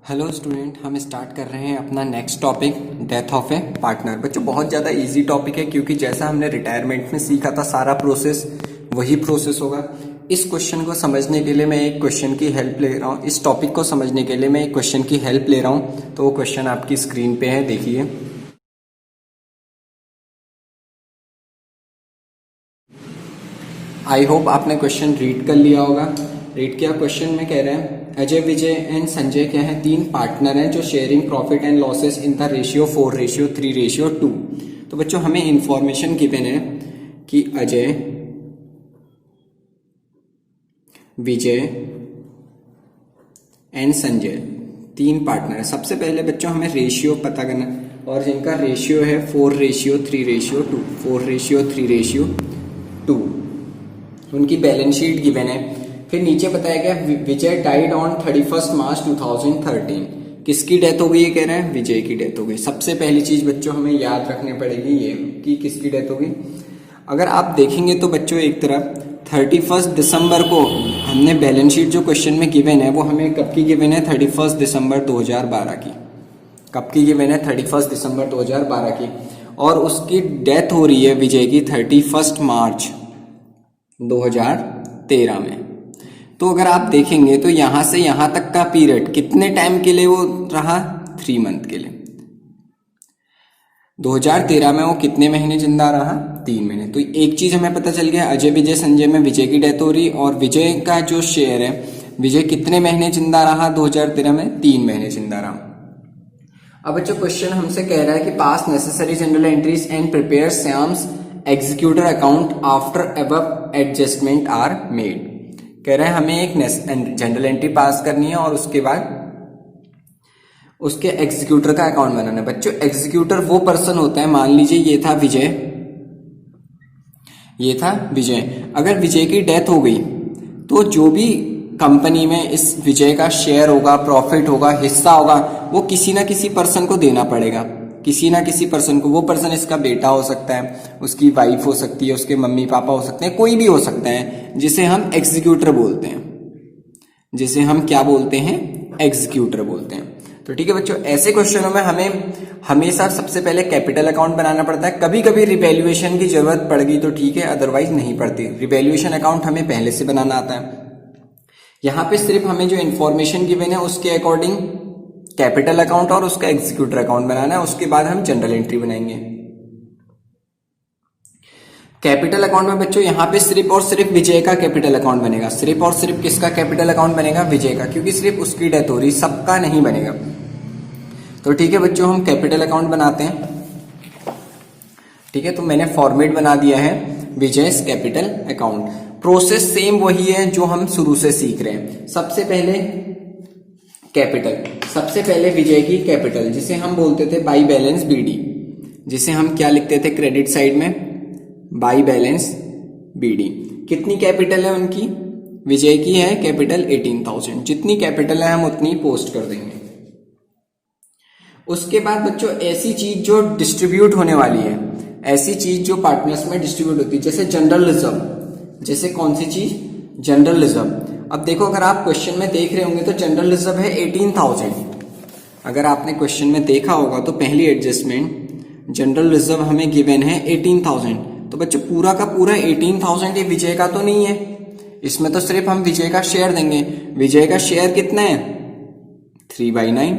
Hello student, हम start कर रहे हैं अपना next topic, death of A partner. बच्चों बहुत ज़्यादा इजी टॉपिक है क्योंकि जैसा हमने रिटायरमेंट में सीखा था सारा प्रोसेस वही प्रोसेस होगा। इस क्वेश्चन को समझने के लिए मैं एक क्वेश्चन की हेल्प ले रहा हूँ। इस टॉपिक को समझने के लिए मैं एक क्वेश्चन की हेल्प ले रहा हूँ। तो वो क्वेश्चन आपकी स्क्रीन पे है, देखिए। आई होप आपने क्वेश्चन रीड कर लिया होगा। रीड किया? क्वेश्चन में कह रहे हैं अजय, विजय एंड संजय क्या है, तीन पार्टनर हैं जो sharing profit and losses in the ratio 4:3:2। तो बच्चों हमें इंफॉर्मेशन गिवन है कि अजय, विजय एंड संजय तीन पार्टनर है। सबसे पहले बच्चों हमें रेशियो पता करना और जिनका रेशियो है 4:3:2, 4:3:2। उनकी बैलेंस शीट गिवन है। फिर नीचे बताया गया विजय डाइड ऑन 31 मार्च 2013। किसकी डेथ हो गई? ये कह रहे हैं विजय की डेथ हो गई। सबसे पहली चीज बच्चों हमें याद रखनी पड़ेगी ये कि किसकी डेथ हो गई। अगर आप देखेंगे तो बच्चों एक तरफ 31 दिसंबर को हमने बैलेंस शीट जो क्वेश्चन में गिवन है वो हमें कब की गिवन है? 31 दिसंबर 2012 की। कब की गिवन है? 31 दिसंबर 2012 की। और उसकी डेथ हो रही है विजय की 31 मार्च 2013 में। तो अगर आप देखेंगे तो यहां से यहां तक का पीरियड कितने टाइम के लिए वो रहा? 3 मंथ के लिए। 2013 में वो कितने महीने जिंदा रहा? 3 महीने। तो एक चीज हमें पता चल गया, अजय विजय संजय में विजय की डेथ हो रही और विजय का जो शेयर है, विजय कितने महीने जिंदा रहा 2013 में? 3 महीने जिंदा रहा। अब बच्चों क्वेश्चन हमसे कह रहा है कि pass necessary journal entries and prepare Shyam's executor account after above adjustment are made. कह रहे हैं हमें एक जनरल एंट्री पास करनी है और उसके बाद उसके एग्जीक्यूटर का अकाउंट बनाना है। बच्चों एग्जीक्यूटर वो पर्सन होता है, मान लीजिए ये था विजय, ये था विजय। अगर विजय की डेथ हो गई तो जो भी कंपनी में इस विजय का शेयर होगा, प्रॉफिट होगा, हिस्सा होगा, वो किसी ना किसी पर्सन को देना पड़ेगा। किसी ना किसी पर्सन को। वो पर्सन इसका बेटा हो सकता है, उसकी वाइफ हो सकती है, उसके मम्मी पापा हो सकते हैं, कोई भी हो सकता है, जिसे हम एग्जीक्यूटर बोलते हैं। जिसे हम क्या बोलते हैं? एग्जीक्यूटर बोलते हैं। तो ठीक है बच्चों, ऐसे क्वेश्चनों में हमें हमेशा सबसे पहले कैपिटल अकाउंट बनाना पड़ता है। कभी कभी रिवैल्यूएशन की जरूरत पड़ गई तो ठीक है, अदरवाइज नहीं पड़ती। रिवैल्यूएशन अकाउंट हमें पहले से बनाना आता है। यहां पे सिर्फ हमें जो इन्फॉर्मेशन गिवन है उसके अकॉर्डिंग कैपिटल अकाउंट और उसका एग्जीक्यूटर अकाउंट बनाना है। उसके बाद हम जनरल एंट्री बनाएंगे। कैपिटल अकाउंट में बच्चों यहां पे सिर्फ और सिर्फ विजय का कैपिटल अकाउंट बनेगा। सिर्फ और सिर्फ किसका कैपिटल अकाउंट बनेगा? विजय का, क्योंकि सिर्फ उसकी डेथ हो रही, सबका नहीं बनेगा। तो ठीक है बच्चों, हम कैपिटल अकाउंट बनाते हैं। ठीक है, तो मैंने फॉर्मेट बना दिया है Vijay's capital account. Process same वही है जो हम शुरू से सीख रहे हैं। सबसे पहले कैपिटल, सबसे पहले विजय की कैपिटल, जिसे हम बोलते थे बाई बैलेंस बीडी, जिसे हम क्या लिखते थे क्रेडिट साइड में? By balance BD. कितनी कैपिटल है उनकी? विजय की है कैपिटल 18,000। जितनी कैपिटल है हम उतनी पोस्ट कर देंगे। उसके बाद बच्चों ऐसी चीज जो डिस्ट्रीब्यूट होने वाली है, ऐसी चीज जो पार्टनर्स में डिस्ट्रीब्यूट होती है, जैसे जनरल रिजर्व। जैसे कौन सी चीज? General reserve. अब देखो, अगर आप क्वेश्चन में देख रहे होंगे तो जनरल रिजर्व है 18,000। अगर आपने क्वेश्चन में देखा होगा तो पहली एडजस्टमेंट जनरल रिजर्व हमें गिवन है 18,000। तो बच्चों पूरा का पूरा 18,000 ये विजय का तो नहीं है, इसमें तो सिर्फ हम विजय का शेयर देंगे। विजय का शेयर कितना है? 3/9।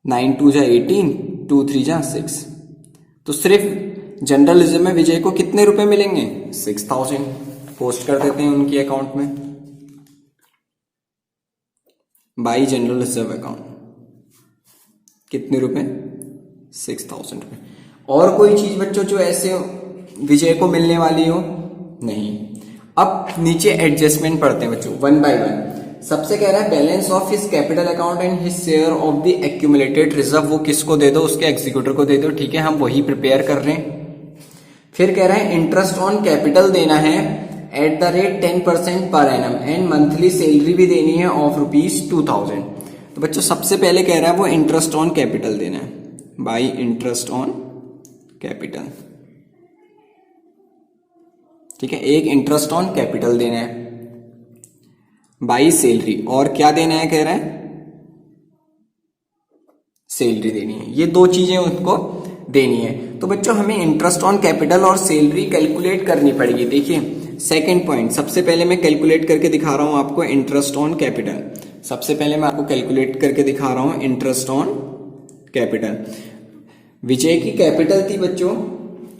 9 2 जा 18, 2 3 जा 6। तो सिर्फ जनरल रिजर्व में विजय को कितने रुपए मिलेंगे? 6,000। पोस्ट कर देते हैं उनकी अकाउंट में बाई जनरल रिजर्व अकाउंट। कितने रुपए? 6,000 रुपए। और कोई चीज बच्चों जो ऐसे विजय को मिलने वाली हो? नहीं। अब नीचे एडजस्टमेंट पढ़ते हैं बच्चों, वन बाय वन। सबसे कह रहा है balance of his capital account and his share of the accumulated reserve. वो किसको दे दो? उसके एग्जीक्यूटर को दे दो। ठीक है, हम वही प्रिपेयर कर रहे हैं। फिर कह रहा है इंटरेस्ट ऑन कैपिटल देना है at the rate 10% per annum and monthly salary भी देनी है ऑफ ₹2,000। तो बच्चों सबसे पहले कह रहा है वो इंटरेस्ट ऑन कैपिटल देना है बाई इंटरेस्ट ऑन कैपिटल। ठीक है, एक इंटरेस्ट ऑन कैपिटल देना है बाई सैलरी, और क्या देना है कह रहा है? सैलरी देनी है, ये दो चीजें उनको देनी है। तो बच्चों हमें इंटरेस्ट ऑन कैपिटल और सैलरी कैलकुलेट करनी पड़ेगी। देखिए सेकंड पॉइंट, सबसे पहले मैं कैलकुलेट करके दिखा रहा हूं आपको इंटरेस्ट ऑन कैपिटल। सबसे पहले मैं आपको कैलकुलेट करके दिखा रहा हूं इंटरेस्ट ऑन कैपिटल। विजय की कैपिटल थी बच्चों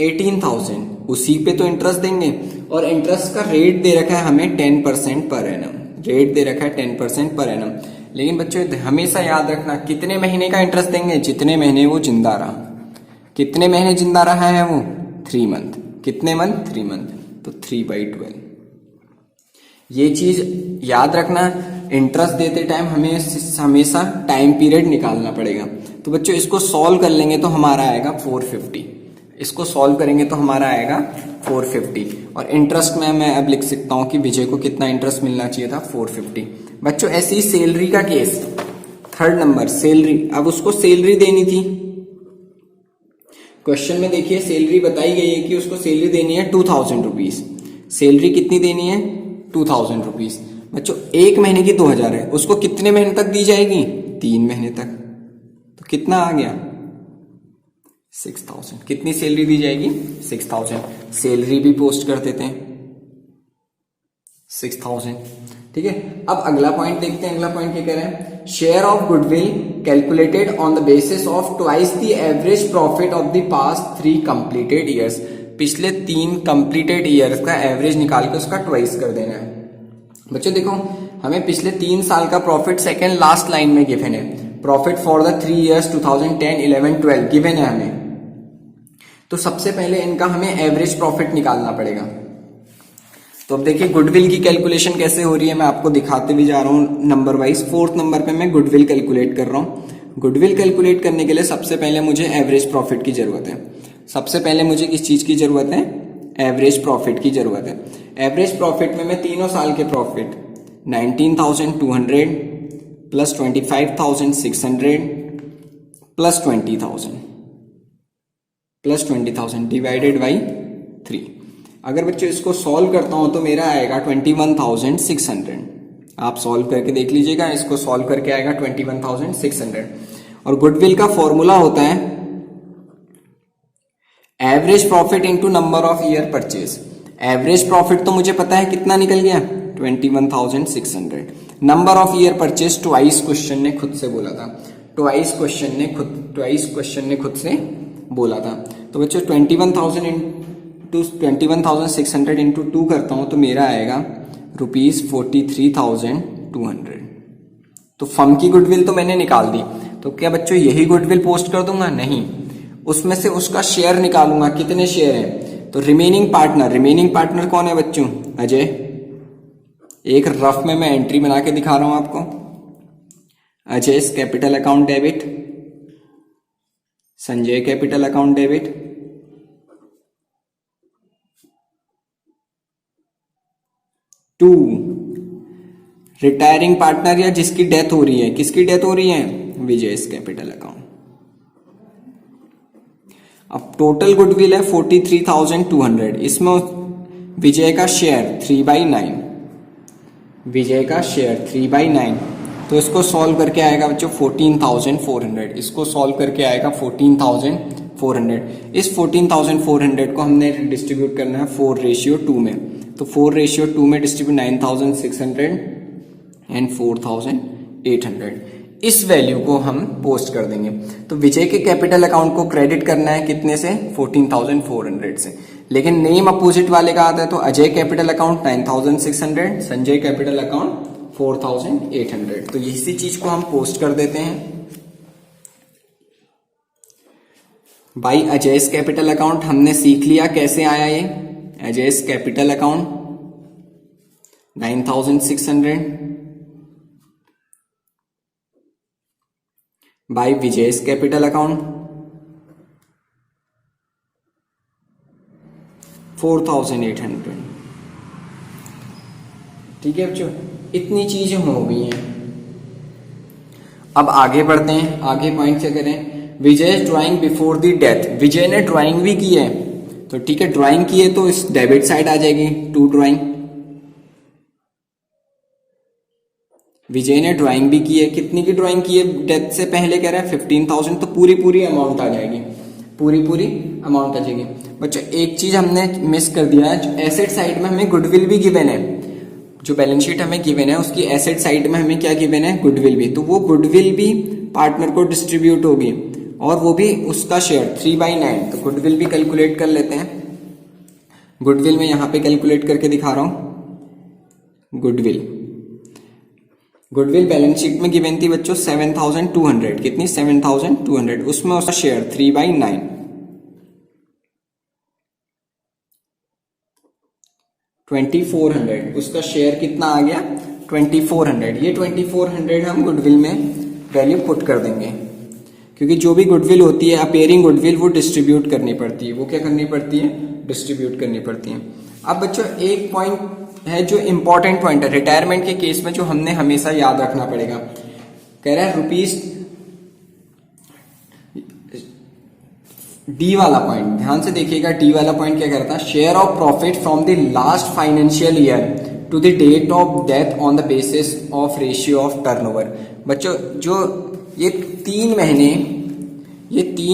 18,000, उसी पे तो इंटरेस्ट देंगे, और इंटरेस्ट का रेट दे रखा है हमें 10% पर एनम, रेट दे रखा है 10% पर एनम। लेकिन बच्चों हमेशा याद रखना कितने महीने का इंटरेस्ट देंगे, जितने महीने वो जिंदा रहा। कितने महीने जिंदा रहा है वो, 3 मंथ। कितने मंथ, 3 मंथ, तो 3/12। ये चीज याद रखना, इंटरेस्ट देते टाइम हमें हमेशा टाइम पीरियड निकालना पड़ेगा। तो बच्चों इसको सॉल्व कर लेंगे तो हमारा आएगा 450, इसको सॉल्व करेंगे तो हमारा आएगा 450। और इंटरेस्ट में मैं अब लिख सकता हूं कि विजय को कितना इंटरेस्ट मिलना चाहिए था, 450। बच्चों ऐसे ही सैलरी का केस, थर्ड नंबर सैलरी। अब उसको सैलरी देनी थी, क्वेश्चन में देखिए सैलरी बताई गई है कि उसको सैलरी देनी है 2000 रुपीज। सैलरी कितनी देनी है, 2000 रुपीज। बच्चों 1 महीने की 2000 है, उसको कितने महीने तक दी जाएगी, 3 महीने तक। तो कितना आ गया, 6000। कितनी सैलरी दी जाएगी, 6000। सैलरी भी पोस्ट कर देते हैं 6000, ठीक है। अब अगला पॉइंट देखते हैं, अगला पॉइंट क्या कह रहे हैं, share of goodwill calculated on the basis of twice the average profit of the past 3 completed years. पिछले 3 कंप्लीटेड ईयर्स का एवरेज निकाल के उसका ट्वाइस कर देना है। बच्चों देखो हमें पिछले 3 साल का प्रॉफिट सेकेंड लास्ट लाइन में गिवन है, profit for the 3 years 2010, 11, 12 given है हमें। तो सबसे पहले इनका हमें एवरेज प्रॉफिट निकालना पड़ेगा। तो अब देखिए गुडविल की कैलकुलेशन कैसे हो रही है, मैं आपको दिखाते भी जा रहा हूं नंबर वाइज। 4th नंबर पे मैं गुडविल कैलकुलेट कर रहा हूं। गुडविल कैलकुलेट करने के लिए सबसे पहले मुझे एवरेज प्रॉफिट की जरूरत है। सबसे पहले मुझे किस चीज की जरूरत है, एवरेज प्रॉफिट की जरूरत है। एवरेज प्रॉफिट में मैं तीनों साल के profit 19,200 plus 25,600 plus 20,000 divided by 3। अगर बच्चों इसको सॉल्व करता हूं तो मेरा आएगा 21,600। आप सॉल्व करके देख लीजिएगा, इसको सॉल्व करके आएगा 21,600। और गुडविल का फॉर्मूला होता है average profit into number of year purchase. Average profit तो मुझे पता है कितना निकल गया, 21,600। Number of year purchase twice question ने खुद से बोला था, ट्वाइस क्वेश्चन ने खुद से बोला था। तो बच्चों 21,600 इंटू 2 करता हूं तो मेरा आएगा ₹43,200। तो फर्म की गुडविल तो मैंने निकाल दी। तो क्या बच्चों यही गुडविल पोस्ट कर दूंगा, नहीं, उसमें से उसका शेयर निकालूंगा। कितने शेयर हैं, तो रिमेनिंग पार्टनर कौन है बच्चों, अजय। एक रफ में मैं एंट्री बना के दिखा रहा हूं आपको, Ajay capital account debit, Sanjay capital account debit, to retiring partner या जिसकी डेथ हो रही है, किसकी डेथ हो रही है, विजय कैपिटल अकाउंट। अब टोटल गुडविल है 43,200, इसमें विजय का शेयर 3/9, विजय का शेयर 3/9। तो इसको सॉल्व करके आएगा बच्चों 14,400, इसको सॉल्व करके आएगा 14,400। इस 14,400 को हमने डिस्ट्रीब्यूट करना है 4:2 में। तो 4:2 में डिस्ट्रीब्यूट 9,600 एंड 4,800। इस वैल्यू को हम पोस्ट कर देंगे। तो विजय के कैपिटल अकाउंट को क्रेडिट करना है कितने से, 14,400 से। लेकिन नेम अपोजिट वाले का आता है, तो Ajay capital account 9,600, Sanjay capital account 4,800। तो इसी चीज को हम पोस्ट कर देते हैं। बाई अजय कैपिटल अकाउंट हमने सीख लिया कैसे आया ये, Ajay capital account 9,600 by Vijay capital account 4,800। ठीक है बच्चों, इतनी चीजें हो गई हैं। अब आगे बढ़ते हैं, आगे पॉइंट क्या करें, विजय ड्राइंग बिफोर द डेथ। विजय ने ड्राइंग भी की है, तो ठीक है ड्राइंग की है तो इस डेबिट साइड आ जाएगी, टू ड्राइंग। विजय ने ड्राइंग भी की है, कितनी की ड्राइंग की है डेथ से पहले कह रहा है 15,000, तो पूरी अमाउंट आ जाएगी, पूरी अमाउंट आ जाएगी। बच्चों एक चीज हमने मिस कर दिया है, एसेट साइड में हमें गुडविल भी गिवन है, जो बैलेंस शीट हमें गिवन है उसकी एसेट साइड में हमें क्या गिवन है, गुडविल भी, तो वो गुडविल भी पार्टनर को डिस्ट्रीब्यूट होगी और वो भी उसका शेयर 3/9। तो गुडविल भी कैलकुलेट कर लेते हैं। गुडविल में यहां पे कैलकुलेट करके दिखा रहा हूं। गुडविल बैलेंस शीट में गिवन थी बच्चों 7,200, कितनी 7,200, उसमें उसका शेयर 3/9, 2400, उसका शेयर कितना आ गया 2400। ये 2400 हम गुडविल में वैल्यू पुट कर देंगे, क्योंकि जो भी गुडविल होती है अपेयरिंग गुडविल वो डिस्ट्रीब्यूट करनी पड़ती है, वो क्या करनी पड़ती है, डिस्ट्रीब्यूट करनी पड़ती है। अब बच्चों एक पॉइंट है जो इंपॉर्टेंट पॉइंट है रिटायरमेंट के केस में, जो हमने हमेशा याद रखना पड़ेगा। कह रहा है रुपीज डी वाला पॉइंट, ध्यान से देखिएगा, डी वाला पॉइंट क्या करता है, share of profit from the last financial year to the date of death on the basis of ratio of turnover. बच्चों जो ये 3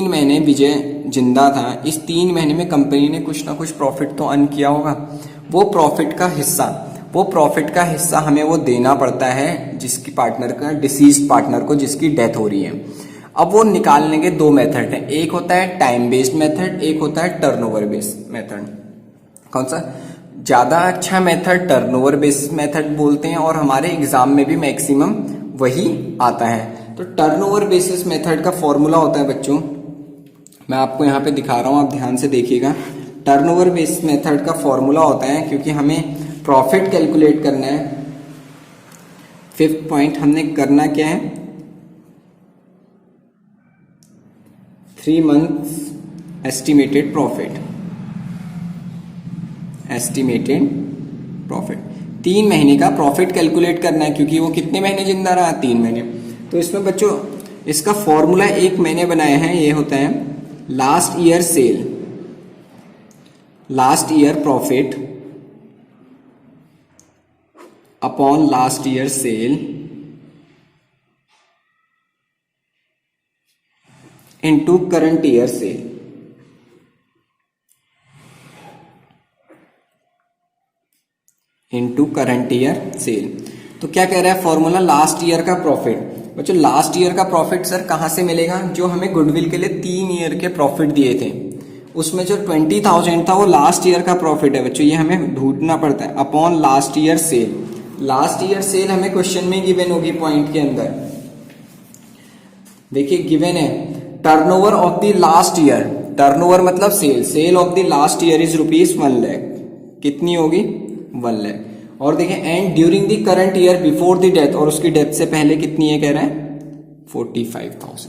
महीने विजय जिंदा था, इस 3 महीने में कंपनी ने कुछ ना कुछ प्रॉफिट तो अर्न किया होगा, वो प्रॉफिट का हिस्सा हमें वो देना पड़ता है जिसकी पार्टनर का, डिसीज्ड पार्टनर को जिसकी डेथ हो रही है। अब वो निकालने के 2 मेथड हैं, एक होता है टाइम बेस्ड मेथड, एक होता है टर्नओवर बेस्ड मेथड। कौन सा ज्यादा अच्छा मेथड, टर्नओवर बेस्ड मेथड बोलते हैं, और हमारे एग्जाम में भी मैक्सिमम वही आता है। तो टर्नओवर बेसिस मेथड का फॉर्मूला होता है बच्चों, मैं आपको यहाँ पे दिखा रहा हूं, आप ध्यान से देखिएगा। टर्नओवर बेस्ड मेथड का फॉर्मूला होता है, क्योंकि हमें प्रॉफिट कैलकुलेट करना है। 5th पॉइंट हमने करना क्या है, 3 months एस्टिमेटेड प्रॉफिट, 3 महीने का प्रॉफिट कैलकुलेट करना है, क्योंकि वो कितने महीने जिंदा रहा, 3 महीने। तो इसमें बच्चों इसका फॉर्मूला एक मैंने बनाया है, ये होता है last year sale, last year profit upon last year cell into current year cell. Into current year cell. तो क्या कह रहा है फॉर्मूला, लास्ट ईयर का प्रॉफिट। बच्चों लास्ट ईयर का प्रॉफिट सर कहां से मिलेगा, जो हमें गुडविल के लिए 3 ईयर के प्रॉफिट दिए थे, उसमें जो 20,000 था वो लास्ट ईयर का प्रॉफिट है बच्चों, ये हमें ढूंढना पड़ता है, upon last year sale. Last year sale हमें क्वेश्चन में गिवन होगी पॉइंट के अंदर, देखिए गिवन है turnover of the last year, turnover मतलब sale, sale of the last year is ₹1 lakh, कितनी होगी 1 लाख। और देखिए and during the current year before the death, और उसकी डेथ से पहले कितनी है कह रहे हैं 45,000।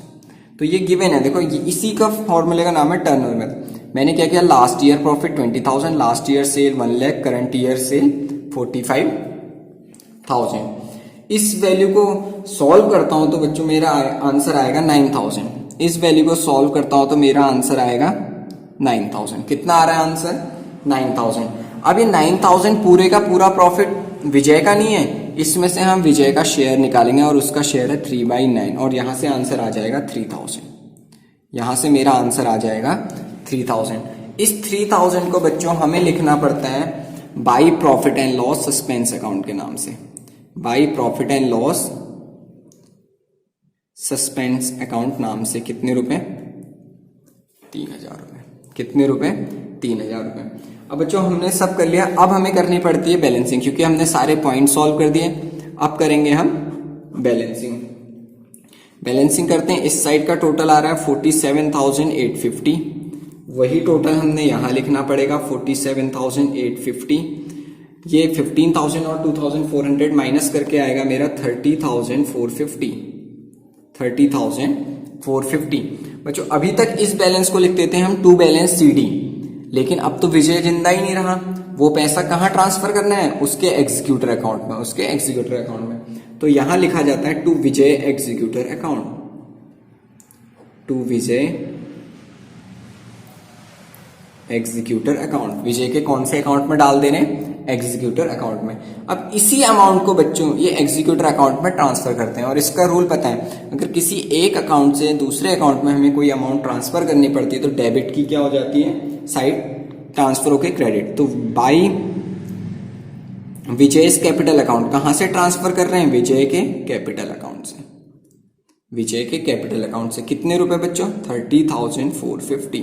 तो ये गिवन है, देखो इसी का फॉर्मूले का नाम है टर्नओवर मेथड। मैंने क्या किया, last year profit 20,000, last year cell 1 lakh, current year cell 45,000। इस वैल्यू को सॉल्व करता हूं तो बच्चों मेरा आंसर आएगा 9,000। इस वैल्यू को सॉल्व करता हूं तो मेरा आंसर आएगा 9,000। कितना आ रहा है आंसर 9,000। अब ये 9,000 पूरे का पूरा प्रॉफिट विजय का नहीं है, इसमें से हम विजय का शेयर निकालेंगे और उसका शेयर है 3/9, और यहां से आंसर आ जाएगा 3,000। यहां से मेरा आंसर आ जाएगा 3,000। इस 3,000 को बच्चों हमें लिखना पड़ता है by profit and loss suspense account के नाम से, by profit and loss suspense account नाम से। कितने रुपए 3,000 रुपए, कितने रुपए 3,000 रुपए। अब बच्चों हमने सब कर लिया, अब हमें करनी पड़ती है बैलेंसिंग, क्योंकि हमने सारे पॉइंट सॉल्व कर दिए। अब करेंगे हम बैलेंसिंग। बैलेंसिंग करते हैं, इस साइड का टोटल आ रहा है 47,850, वही टोटल हमने यहां लिखना पड़ेगा 47,850। ये 15,000 और 2,400 माइनस करके आएगा मेरा 30,450, 30,450। बच्चों अभी तक इस बैलेंस को लिखते थे हम टू बैलेंस CD, लेकिन अब तो विजय जिंदा ही नहीं रहा, वो पैसा कहां ट्रांसफर करना है, उसके एग्जीक्यूटर अकाउंट में, उसके एग्जीक्यूटर अकाउंट में। तो यहां लिखा जाता है to Vijay executor account, to Vijay executor account, Vijay के कौन से अकाउंट में डाल देने, एग्जीक्यूटर अकाउंट में। अब इसी अमाउंट को बच्चों ये एग्जीक्यूटर अकाउंट में ट्रांसफर करते हैं, और इसका रूल पता है, अगर किसी एक अकाउंट से दूसरे अकाउंट में हमें कोई अमाउंट ट्रांसफर करनी पड़ती है तो डेबिट की क्या हो जाती है साइड, ट्रांसफर होके क्रेडिट। तो बाई विजय कैपिटल अकाउंट, कहां से ट्रांसफर कर रहे हैं, विजय के कैपिटल अकाउंट से, विजय के कैपिटल अकाउंट से। कितने रुपए बच्चों, 30,450,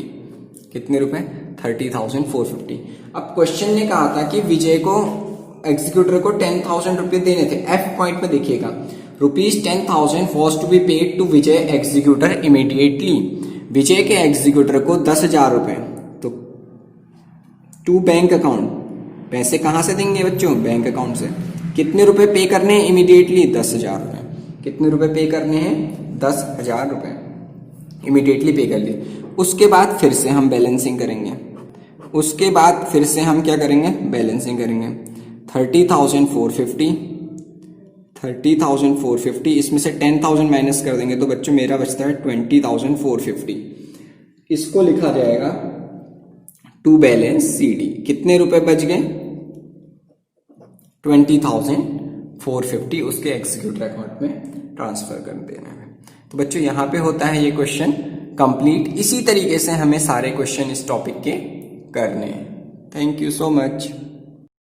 कितने रुपए, 30,450। अब क्वेश्चन ने कहा था कि विजय को एग्जीक्यूटर को 10,000 रुपए देने थे। एफ पॉइंट में देखिएगा, ₹10,000 was to be paid to Vijay executor immediately. Vijay के एग्जीक्यूटर को 10,000 रुपए, तो टू बैंक अकाउंट, पैसे कहां से देंगे बच्चों, बैंक अकाउंट से। कितने रुपए पे करने हैं इमीडिएटली, 10,000 रुपए। कितने रुपए पे करने हैं, 10,000 रुपए इमीडिएटली पे कर लिए। उसके बाद फिर से हम बैलेंसिंग करेंगे, उसके बाद फिर से हम क्या करेंगे, बैलेंसिंग करेंगे। 30,450, इसमें से 10,000 माइनस कर देंगे तो बच्चों मेरा बचता है 20,450। इसको लिखा जाएगा टू बैलेंस सीडी। कितने रुपए बच गए, 20,450 उसके एग्जीक्यूटर अकाउंट में ट्रांसफर कर देना है। तो बच्चों यहां पे होता है ये क्वेश्चन कंप्लीट। इसी तरीके से हमें सारे क्वेश्चन इस टॉपिक के करने हैं। Thank you so much.